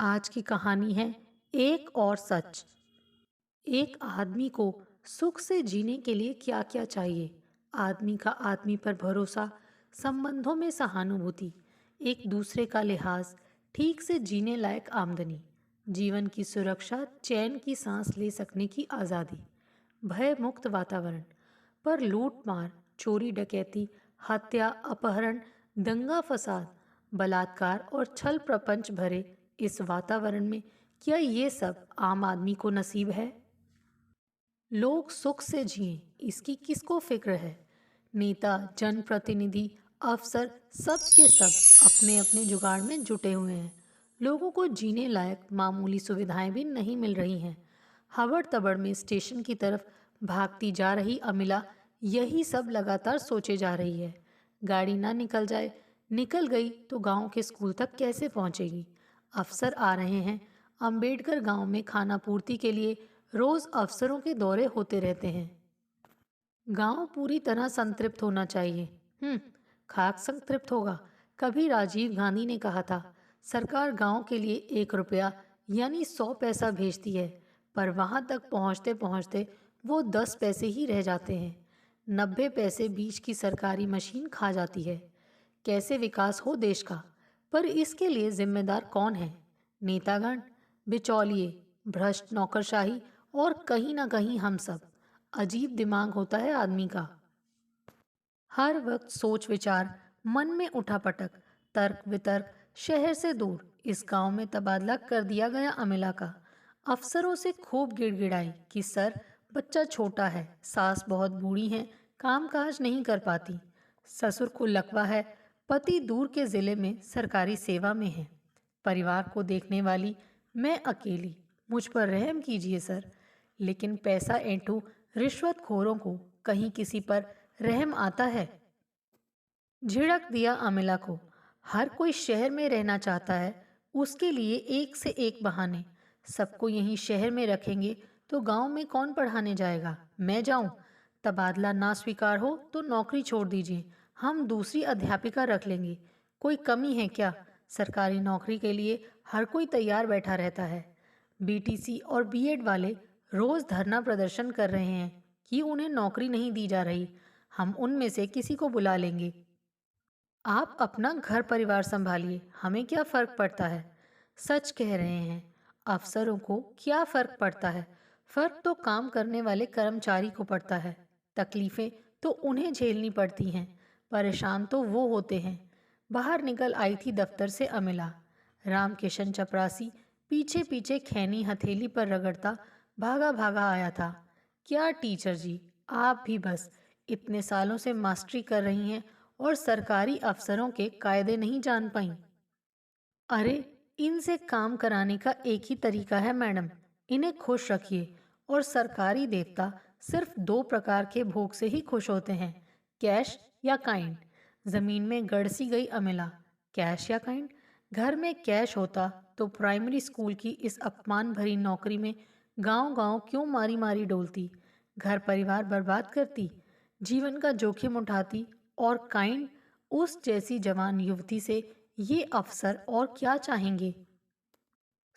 आज की कहानी है एक और सच। एक आदमी को सुख से जीने के लिए क्या क्या चाहिए? आदमी का आदमी पर भरोसा, संबंधों में सहानुभूति, एक दूसरे का लिहाज, ठीक से जीने लायक आमदनी, जीवन की सुरक्षा, चैन की सांस ले सकने की आज़ादी, भय मुक्त वातावरण। पर लूट मार, चोरी डकैती, हत्या, अपहरण, दंगा फसाद, बलात्कार और छल प्रपंच भरे इस वातावरण में क्या ये सब आम आदमी को नसीब है? लोग सुख से जिएं, इसकी किसको फिक्र है? नेता, जनप्रतिनिधि, अफसर, सब के सब अपने अपने जुगाड़ में जुटे हुए हैं। लोगों को जीने लायक मामूली सुविधाएं भी नहीं मिल रही हैं। हबड़ तबड़ में स्टेशन की तरफ भागती जा रही अमिला यही सब लगातार सोचे जा रही है। गाड़ी ना निकल जाए, निकल गई तो गांव के स्कूल तक कैसे पहुंचेगी? अफसर आ रहे हैं। अंबेडकर गांव में खाना पूर्ति के लिए रोज अफसरों के दौरे होते रहते हैं। गांव पूरी तरह संतृप्त होना चाहिए। खाक संतृप्त होगा। कभी राजीव गांधी ने कहा था, सरकार गांव के लिए 1 रुपया यानी 100 पैसा भेजती है, पर वहां तक पहुंचते पहुंचते वो 10 पैसे ही रह जाते हैं। 90 पैसे बीच की सरकारी मशीन खा जाती है। कैसे विकास हो देश का? पर इसके लिए जिम्मेदार कौन है? नेतागण, बिचौलिए, भ्रष्ट नौकरशाही और कहीं ना कहीं हम सब। अजीब दिमाग होता है आदमी का। हर वक्त सोच विचार, मन में उठापटक, तर्क वितर्क, शहर से दूर। इस गांव में तबादला कर दिया गया अमिला का। अफसरों से खूब गिड़गिड़ाई कि सर, बच्चा छोटा है, सास बहुत बूढ़ी है, काम काज नहीं कर पाती, ससुर को लकवा है, पति दूर के जिले में सरकारी सेवा में है, परिवार को देखने वाली मैं अकेली, मुझ पर रहम कीजिए सर। लेकिन पैसा ऐंठू रिश्वतखोरों को कहीं किसी पर रहम आता है? झिड़क दिया अमिला को। हर कोई शहर में रहना चाहता है, उसके लिए एक से एक बहाने। सबको यहीं शहर में रखेंगे तो गांव में कौन पढ़ाने जाएगा? मैं जाऊं? तबादला ना स्वीकार हो तो नौकरी छोड़ दीजिए, हम दूसरी अध्यापिका रख लेंगे। कोई कमी है क्या? सरकारी नौकरी के लिए हर कोई तैयार बैठा रहता है। बीटीसी और बीएड वाले रोज धरना प्रदर्शन कर रहे हैं कि उन्हें नौकरी नहीं दी जा रही। हम उनमें से किसी को बुला लेंगे। आप अपना घर परिवार संभालिए, हमें क्या फर्क पड़ता है? सच कह रहे हैं। अफसरों को क्या फर्क पड़ता है? फर्क तो काम करने वाले कर्मचारी को पड़ता है। तकलीफें तो उन्हें झेलनी पड़ती हैं, परेशान तो वो होते हैं। बाहर निकल आई थी दफ्तर से अमिला। रामकिशन चपरासी पीछे पीछे खैनी हथेली पर रगड़ता भागा भागा आया था। क्या टीचर जी, आप भी बस इतने सालों से मास्टरी कर रही हैं और सरकारी अफसरों के कायदे नहीं जान पाई? अरे, इनसे काम कराने का एक ही तरीका है मैडम, इन्हें खुश रखिए। और सरकारी देवता सिर्फ 2 प्रकार के भोग से ही खुश होते हैं, कैश या काइंड। जमीन में गड़सी गई अमिला। कैश या काइंड? घर में कैश होता तो प्राइमरी स्कूल की इस अपमान भरी नौकरी में गांव गांव क्यों मारी मारी डोलती, घर परिवार बर्बाद करती, जीवन का जोखिम उठाती। और काइंड? उस जैसी जवान युवती से ये अफसर और क्या चाहेंगे?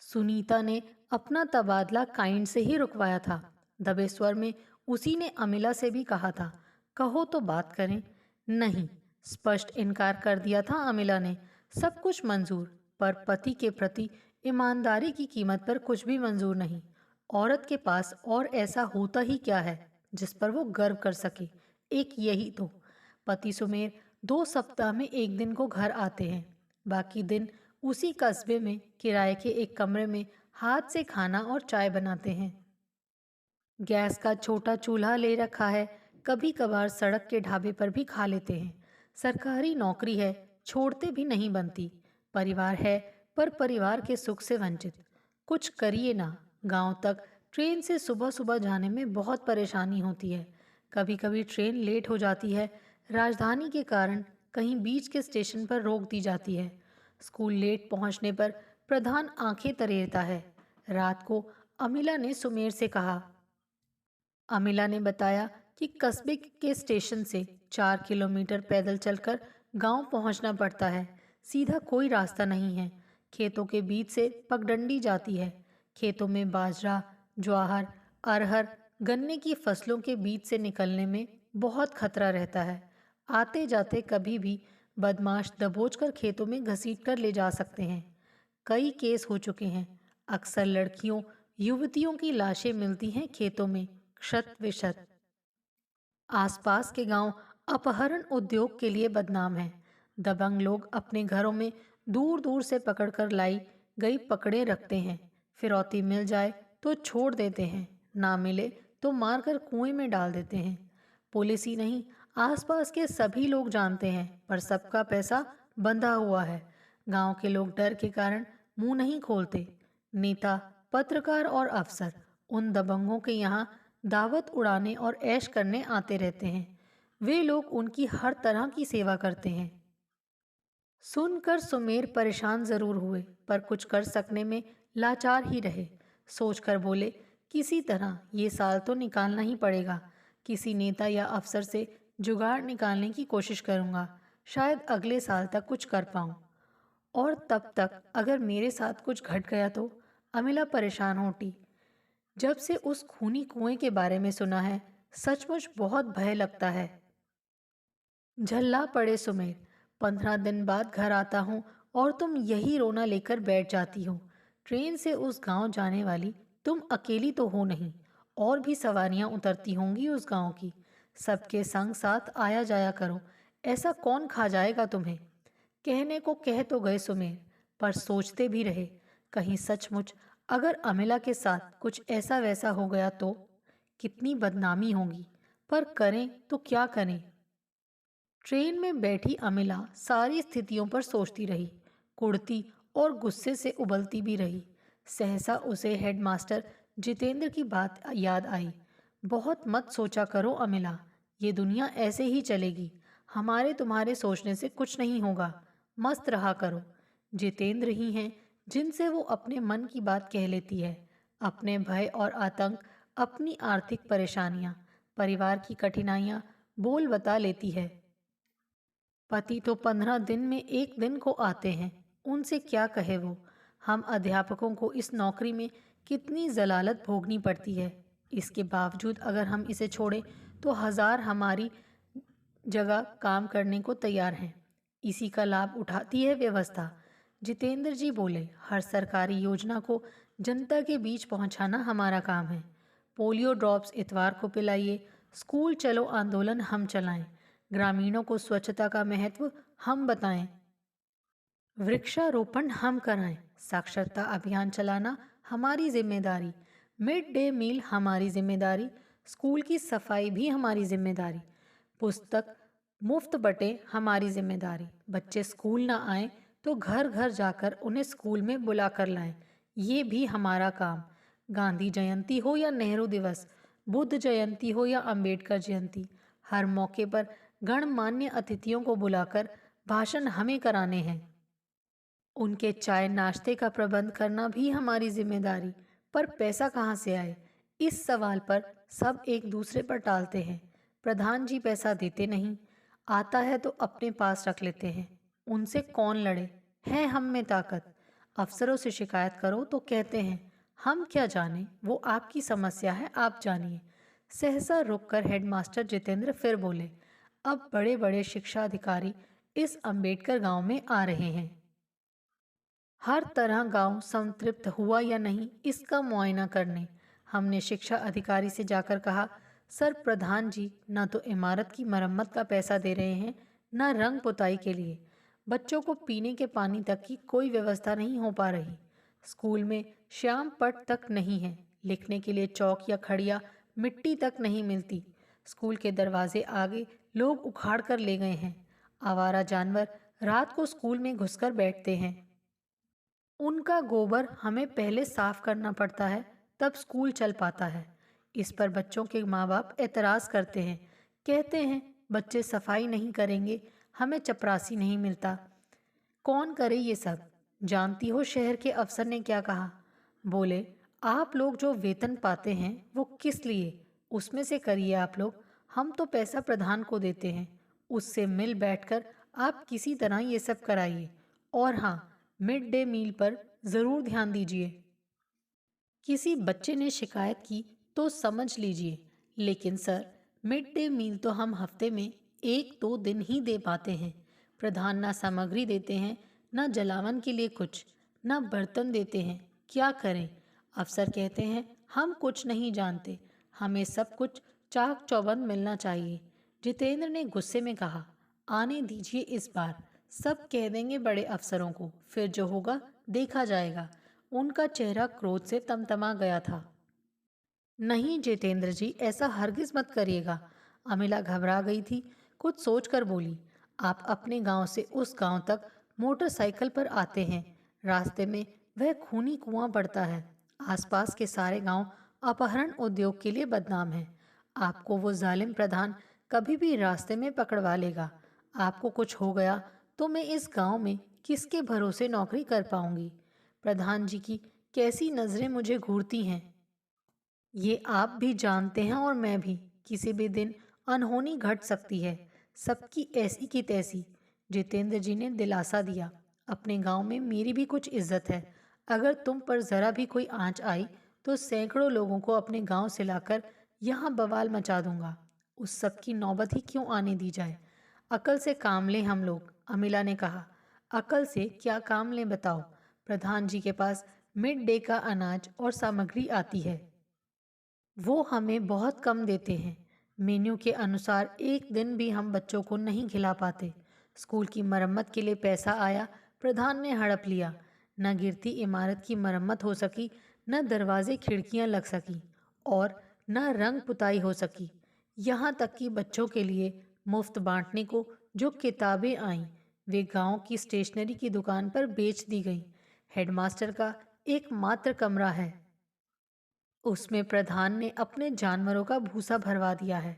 सुनीता ने अपना तबादला काइंड से ही रुकवाया था। दबे स्वर में उसी ने अमिला से भी कहा था, कहो तो बात करें। नहीं, स्पष्ट इनकार कर दिया था अमिला ने। सब कुछ मंजूर, पर पति के प्रति ईमानदारी की कीमत पर कुछ भी मंजूर नहीं। औरत के पास और ऐसा होता ही क्या है जिस पर वो गर्व कर सके? एक यही तो। पति सुमेर 2 सप्ताह में एक दिन को घर आते हैं, बाकी दिन उसी कस्बे में किराए के एक कमरे में हाथ से खाना और चाय बनाते हैं। गैस का छोटा चूल्हा ले रखा है, कभी कभार सड़क के ढाबे पर भी खा लेते हैं। सरकारी नौकरी है, छोड़ते भी नहीं बनती। परिवार है, पर परिवार के सुख से वंचित। कुछ करिए ना। गांव तक ट्रेन से सुबह सुबह जाने में बहुत परेशानी होती है। कभी कभी ट्रेन लेट हो जाती है, राजधानी के कारण कहीं बीच के स्टेशन पर रोक दी जाती है। स्कूल लेट पहुंचने पर प्रधान आंखें तरेरता है। रात को अमिला ने सुमेर से कहा। अमिला ने बताया कि कस्बे के स्टेशन से 4 किलोमीटर पैदल चलकर गांव पहुंचना पड़ता है। सीधा कोई रास्ता नहीं है। खेतों के बीच से पगडंडी जाती है। खेतों में बाजरा, ज्वार, अरहर, गन्ने की फसलों के बीच से निकलने में बहुत खतरा रहता है। आते जाते कभी भी बदमाश दबोच कर खेतों में घसीट कर ले जा सकते हैं। कई केस हो चुके हैं। अक्सर लड़कियों, युवतियों की लाशें मिलती हैं खेतों में, क्षत विक्षत। आसपास के गांव अपहरण उद्योग के लिए बदनाम हैं। दबंग लोग अपने घरों में दूर दूर से पकड़कर लाई गई पकड़े रखते हैं। फिरौती मिल जाए तो छोड़ देते हैं, ना मिले तो मारकर कुएं में डाल देते हैं। पुलिस ही नहीं, आसपास के सभी लोग जानते हैं, पर सबका पैसा बंधा हुआ है। गांव के लोग डर के कारण मुंह नहीं खोलते। नेता, पत्रकार और अफसर उन दबंगों के यहाँ दावत उड़ाने और ऐश करने आते रहते हैं। वे लोग उनकी हर तरह की सेवा करते हैं। सुनकर सुमेर परेशान जरूर हुए, पर कुछ कर सकने में लाचार ही रहे। सोचकर बोले, किसी तरह ये साल तो निकालना ही पड़ेगा। किसी नेता या अफसर से जुगाड़ निकालने की कोशिश करूंगा। शायद अगले साल तक कुछ कर पाऊं। और तब तक अगर मेरे साथ कुछ घट गया तो। अमिला परेशान हो उठी। जब से उस खूनी कुएं के बारे में सुना है, सचमुच बहुत भय लगता है। झल्ला पड़े सुमेर। 15 दिन बाद घर आता हूँ और तुम यही रोना लेकर बैठ जाती हो। ट्रेन से उस गांव जाने वाली तुम अकेली तो हो नहीं, और भी सवारियां उतरती होंगी उस गांव की। सबके संग साथ आया जाया करो, ऐसा कौन खा जाएगा तुम्हें। कहने को कह तो गए सुमेर, पर सोचते भी रहे, कहीं सचमुच अगर अमिला के साथ कुछ ऐसा वैसा हो गया तो कितनी बदनामी होगी। पर करें तो क्या करें। ट्रेन में बैठी अमिला सारी स्थितियों पर सोचती रही, कुढ़ती और गुस्से से उबलती भी रही। सहसा उसे हेडमास्टर जितेंद्र की बात याद आई। बहुत मत सोचा करो अमिला, ये दुनिया ऐसे ही चलेगी। हमारे तुम्हारे सोचने से कुछ नहीं होगा। मस्त रहा करो। जितेंद्र ही हैं जिनसे वो अपने मन की बात कह लेती है। अपने भय और आतंक, अपनी आर्थिक परेशानियां, परिवार की कठिनाइयां बोल बता लेती है। पति तो 15 दिन में एक दिन को आते हैं, उनसे क्या कहे वो। हम अध्यापकों को इस नौकरी में कितनी जलालत भोगनी पड़ती है। इसके बावजूद अगर हम इसे छोड़ें तो हजार हमारी जगह काम करने को तैयार हैं। इसी का लाभ उठाती है व्यवस्था। जितेंद्र जी बोले, हर सरकारी योजना को जनता के बीच पहुंचाना हमारा काम है। पोलियो ड्रॉप्स इतवार को पिलाइए, स्कूल चलो आंदोलन हम चलाएं, ग्रामीणों को स्वच्छता का महत्व हम बताएं, वृक्षारोपण हम कराएं, साक्षरता अभियान चलाना हमारी जिम्मेदारी, मिड डे मील हमारी जिम्मेदारी, स्कूल की सफाई भी हमारी जिम्मेदारी, पुस्तक मुफ्त बटे हमारी जिम्मेदारी। बच्चे स्कूल ना आए तो घर घर जाकर उन्हें स्कूल में बुला कर लाएं, ये भी हमारा काम। गांधी जयंती हो या नेहरू दिवस, बुद्ध जयंती हो या अंबेडकर जयंती, हर मौके पर गणमान्य अतिथियों को बुलाकर भाषण हमें कराने हैं। उनके चाय नाश्ते का प्रबंध करना भी हमारी जिम्मेदारी। पर पैसा कहाँ से आए, इस सवाल पर सब एक दूसरे पर टालते हैं। प्रधान जी पैसा देते नहीं, आता है तो अपने पास रख लेते हैं। उनसे कौन लड़े, है हम में ताकत। अफसरों से शिकायत करो तो कहते हैं हम क्या जाने, वो आपकी समस्या है, आप जानिए। सहसा रुककर हेडमास्टर जितेंद्र फिर बोले, अब बड़े बड़े शिक्षा अधिकारी इस अंबेडकर गांव में आ रहे हैं। हर तरह गांव संतृप्त हुआ या नहीं, इसका मुआयना करने। हमने शिक्षा अधिकारी से जाकर कहा, सर प्रधान जी न तो इमारत की मरम्मत का पैसा दे रहे हैं, न रंग पुताई के लिए। बच्चों को पीने के पानी तक की कोई व्यवस्था नहीं हो पा रही। स्कूल में श्याम पट तक नहीं है, लिखने के लिए चौक या खड़िया मिट्टी तक नहीं मिलती। स्कूल के दरवाजे आगे लोग उखाड़ कर ले गए हैं। आवारा जानवर रात को स्कूल में घुसकर बैठते हैं। उनका गोबर हमें पहले साफ करना पड़ता है, तब स्कूल चल पाता है। इस पर बच्चों के माँ बाप एतराज़ करते हैं, कहते हैं बच्चे सफाई नहीं करेंगे, हमें चपरासी नहीं मिलता। कौन करे ये सब। जानती हो शहर के अफसर ने क्या कहा। बोले, आप लोग जो वेतन पाते हैं वो किस लिए, उसमें से करिए आप लोग। हम तो पैसा प्रधान को देते हैं, उससे मिल बैठकर आप किसी तरह ये सब कराइए। और हाँ, मिड डे मील पर ज़रूर ध्यान दीजिए। किसी बच्चे ने शिकायत की तो समझ लीजिए, लेकिन सर, मिड डे मील तो हम हफ्ते में 1-2 दिन ही दे पाते हैं। प्रधान ना सामग्री देते हैं, ना जलावन के लिए कुछ, ना बर्तन देते हैं। क्या करें? अफसर कहते हैं हम कुछ नहीं जानते, हमें सब कुछ चाक चौबंद मिलना चाहिए। जितेंद्र ने गुस्से में कहा, आने दीजिए इस बार, सब कह देंगे बड़े अफसरों को, फिर जो होगा देखा जाएगा। उनका चेहरा क्रोध से तमतमा गया था। नहीं जितेंद्र जी, ऐसा हरगिज मत करिएगा। अमिला घबरा गई थी। कुछ सोचकर बोली, आप अपने गांव से उस गांव तक मोटरसाइकिल पर आते हैं। रास्ते में वह खूनी कुआं पड़ता है। आसपास के सारे गांव अपहरण उद्योग के लिए बदनाम हैं। आपको वो जालिम प्रधान कभी भी रास्ते में पकड़वा लेगा। आपको कुछ हो गया तो मैं इस गांव में किसके भरोसे नौकरी कर पाऊंगी? प्रधान जी की कैसी नजरें मुझे घूरती हैं, ये आप भी जानते हैं और मैं भी। किसी भी दिन अनहोनी घट सकती है, सबकी ऐसी की तैसी। जितेंद्र जी ने दिलासा दिया, अपने गांव में मेरी भी कुछ इज्जत है। अगर तुम पर जरा भी कोई आंच आई तो सैकड़ों लोगों को अपने गांव से लाकर यहाँ बवाल मचा दूंगा। उस सब की नौबत ही क्यों आने दी जाए? अकल से काम लें हम लोग, अमिला ने कहा। अकल से क्या काम लें बताओ? प्रधान जी के पास मिड डे का अनाज और सामग्री आती है, वो हमें बहुत कम देते हैं। मेन्यू के अनुसार एक दिन भी हम बच्चों को नहीं खिला पाते। स्कूल की मरम्मत के लिए पैसा आया, प्रधान ने हड़प लिया। न गिरती इमारत की मरम्मत हो सकी, न दरवाजे खिड़कियां लग सकी, और न रंग पुताई हो सकी। यहाँ तक कि बच्चों के लिए मुफ्त बांटने को जो किताबें आईं, वे गांव की स्टेशनरी की दुकान पर बेच दी गईं। हेडमास्टर का एकमात्र कमरा है, उसमें प्रधान ने अपने जानवरों का भूसा भरवा दिया है।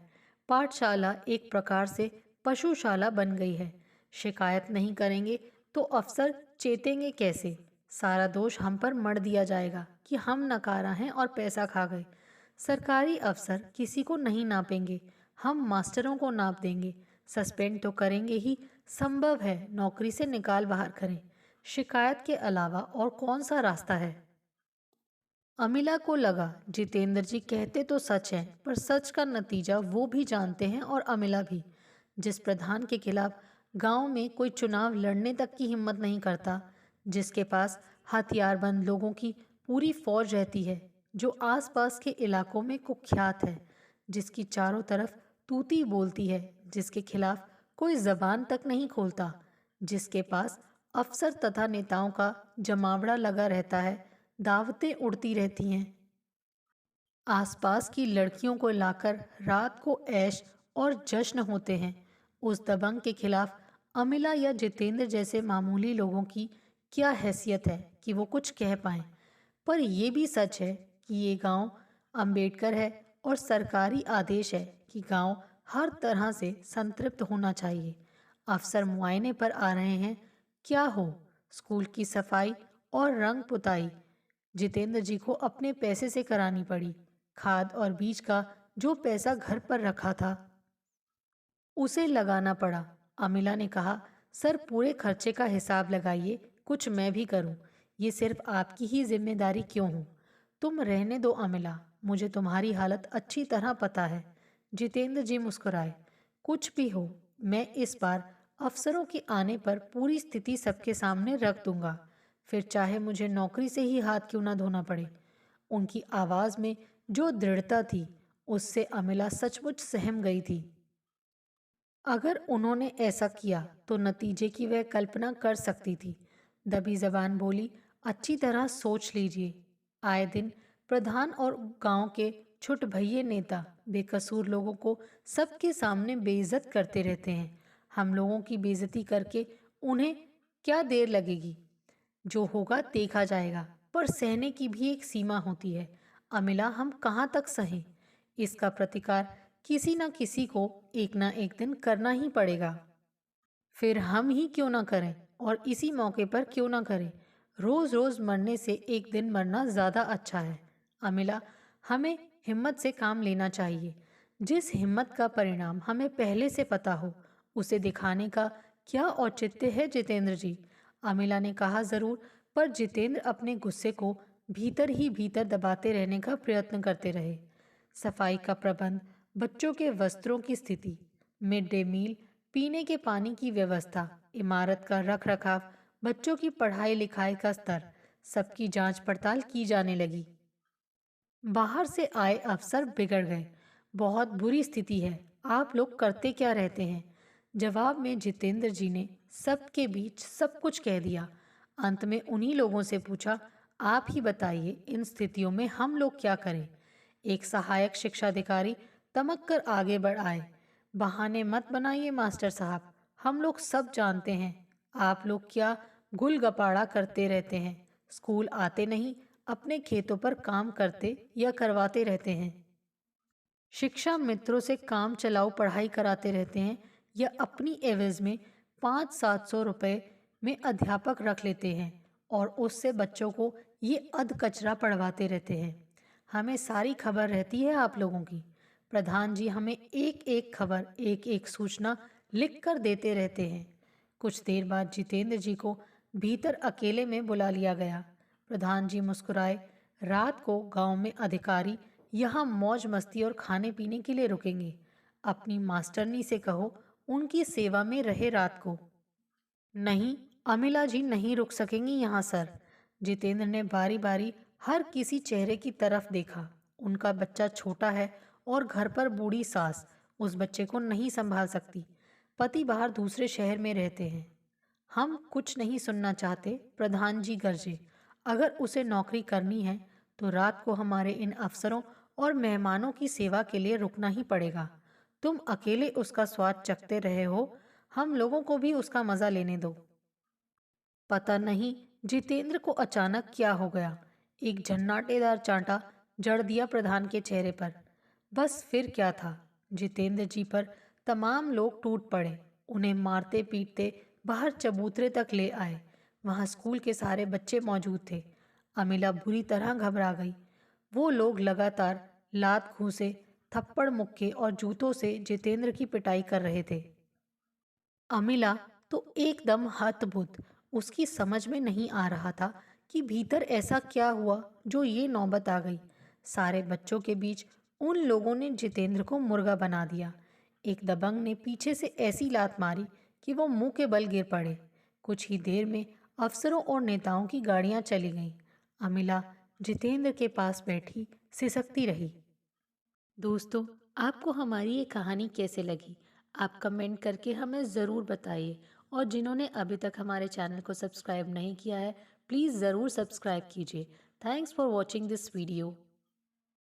पाठशाला एक प्रकार से पशुशाला बन गई है। शिकायत नहीं करेंगे तो अफसर चेतेंगे कैसे? सारा दोष हम पर मढ़ दिया जाएगा कि हम नकारा हैं और पैसा खा गए। सरकारी अफसर किसी को नहीं नापेंगे, हम मास्टरों को नाप देंगे। सस्पेंड तो करेंगे ही, संभव है नौकरी से निकाल बाहर करें। शिकायत के अलावा और कौन सा रास्ता है? अमिला को लगा, जितेंद्र जी कहते तो सच है, पर सच का नतीजा वो भी जानते हैं और अमिला भी। जिस प्रधान के खिलाफ गांव में कोई चुनाव लड़ने तक की हिम्मत नहीं करता, जिसके पास हथियारबंद लोगों की पूरी फौज रहती है, जो आसपास के इलाकों में कुख्यात है, जिसकी चारों तरफ तूती बोलती है, जिसके खिलाफ कोई जबान तक नहीं खोलता, जिसके पास अफसर तथा नेताओं का जमावड़ा लगा रहता है, दावतें उड़ती रहती हैं, आसपास की लड़कियों को लाकर रात को ऐश और जश्न होते हैं। उस दबंग के खिलाफ अमिला या जितेंद्र जैसे मामूली लोगों की क्या हैसियत है कि वो कुछ कह पाएं? पर ये भी सच है कि ये गांव अंबेडकर है और सरकारी आदेश है कि गांव हर तरह से संतृप्त होना चाहिए। अफसर मुआयने पर आ रहे हैं, क्या हो? स्कूल की सफाई और रंग पुताई जितेंद्र जी को अपने पैसे से करानी पड़ी। खाद और बीज का जो पैसा घर पर रखा था, उसे लगाना पड़ा। अमिला ने कहा, सर पूरे खर्चे का हिसाब लगाइए, कुछ मैं भी करूं। ये सिर्फ आपकी ही जिम्मेदारी क्यों हो? तुम रहने दो अमिला, मुझे तुम्हारी हालत अच्छी तरह पता है। जितेंद्र जी मुस्कुराए। कुछ भी हो, मैं इस बार अफसरों के आने पर पूरी स्थिति सबके सामने रख दूंगा, फिर चाहे मुझे नौकरी से ही हाथ क्यों ना धोना पड़े। उनकी आवाज में जो दृढ़ता थी, उससे अमिला सचमुच सहम गई थी। अगर उन्होंने ऐसा किया तो नतीजे की वह कल्पना कर सकती थी। दबी जबान बोली, अच्छी तरह सोच लीजिए। आए दिन प्रधान और गांव के छुट भइये नेता बेकसूर लोगों को सबके सामने बेइज्जत करते रहते हैं। हम लोगों की बेइज्जती करके उन्हें क्या देर लगेगी? जो होगा देखा जाएगा, पर सहने की भी एक सीमा होती है। अमिला, हम कहाँ तक सहें? इसका प्रतिकार किसी न किसी को एक ना एक दिन करना ही पड़ेगा। फिर हम ही क्यों ना करें, और इसी मौके पर क्यों ना करें? रोज रोज मरने से एक दिन मरना ज्यादा अच्छा है। अमिला, हमें हिम्मत से काम लेना चाहिए। जिस हिम्मत का परिणाम हमें पहले से पता हो, उसे दिखाने का क्या औचित्य है जितेंद्र जी? अमिला ने कहा जरूर, पर जितेंद्र अपने गुस्से को भीतर ही भीतर दबाते रहने का प्रयत्न करते रहे। सफाई का प्रबंध, बच्चों के वस्त्रों की स्थिति, मिड डे मील, पीने के पानी की व्यवस्था, इमारत का रख रखाव, बच्चों की पढ़ाई लिखाई का स्तर, सबकी जांच पड़ताल की जाने लगी। बाहर से आए अफसर बिगड़ गए। बहुत बुरी स्थिति है, आप लोग करते क्या रहते हैं? जवाब में जितेंद्र जी ने सबके बीच सब कुछ कह दिया। अंत में उन्हीं लोगों से पूछा, आप ही बताइए, इन स्थितियों में हम लोग क्या करें? एक सहायक शिक्षा अधिकारी तमक कर आगे बढ़ आए। बहाने मत बनाइए मास्टर साहब, हम लोग सब जानते हैं। आप लोग क्या गुल गपाड़ा करते रहते हैं? स्कूल आते नहीं, अपने खेतों पर काम करते या करवाते रहते हैं। शिक्षा मित्रों से काम चलाऊ पढ़ाई कराते रहते हैं या अपनी एवज में 500-700 रुपए में अध्यापक रख लेते हैं और उससे बच्चों को ये अध कचरा पढ़वाते रहते हैं। हमें सारी खबर रहती है आप लोगों की। प्रधान जी हमें एक एक खबर, एक एक सूचना लिख कर देते रहते हैं। कुछ देर बाद जितेंद्र जी को भीतर अकेले में बुला लिया गया। प्रधान जी मुस्कुराए। रात को गांव में अधिकारी यहाँ मौज मस्ती और खाने पीने के लिए रुकेंगे। अपनी मास्टरनी से कहो उनकी सेवा में रहे रात को। नहीं, अमिला जी नहीं रुक सकेंगी यहाँ सर। जितेंद्र ने बारी बारी हर किसी चेहरे की तरफ देखा। उनका बच्चा छोटा है और घर पर बूढ़ी सास उस बच्चे को नहीं संभाल सकती। पति बाहर दूसरे शहर में रहते हैं। हम कुछ नहीं सुनना चाहते, प्रधान जी गरजे। अगर उसे नौकरी करनी है तो रात को हमारे इन अफसरों और मेहमानों की सेवा के लिए रुकना ही पड़ेगा। तुम अकेले उसका स्वाद चखते रहे हो, हम लोगों को भी उसका मजा लेने दो। पता नहीं जितेंद्र को अचानक क्या हो गया। एक झन्नाटेदार चांटा जड़ दिया प्रधान के चेहरे पर। बस फिर क्या था, जितेंद्र जी पर तमाम लोग टूट पड़े। उन्हें मारते पीटते बाहर चबूतरे तक ले आए। वहां स्कूल के सारे बच्चे मौजूद थे। अमिला बुरी तरह घबरा गई। वो लोग लगातार लात घूंसे, थप्पड़ मुक्के और जूतों से जितेंद्र की पिटाई कर रहे थे। अमिला तो एकदम हतबुद्ध। उसकी समझ में नहीं आ रहा था कि भीतर ऐसा क्या हुआ जो ये नौबत आ गई। सारे बच्चों के बीच उन लोगों ने जितेंद्र को मुर्गा बना दिया। एक दबंग ने पीछे से ऐसी लात मारी कि वो मुंह के बल गिर पड़े। कुछ ही देर में अफसरों और नेताओं की गाड़ियां चली गईं। अमिला जितेंद्र के पास बैठी सिसकती रही। दोस्तों, आपको हमारी ये कहानी कैसे लगी? आप कमेंट करके हमें ज़रूर बताइए। और जिन्होंने अभी तक हमारे चैनल को सब्सक्राइब नहीं किया है, प्लीज़ ज़रूर सब्सक्राइब कीजिए। Thanks for watching this video.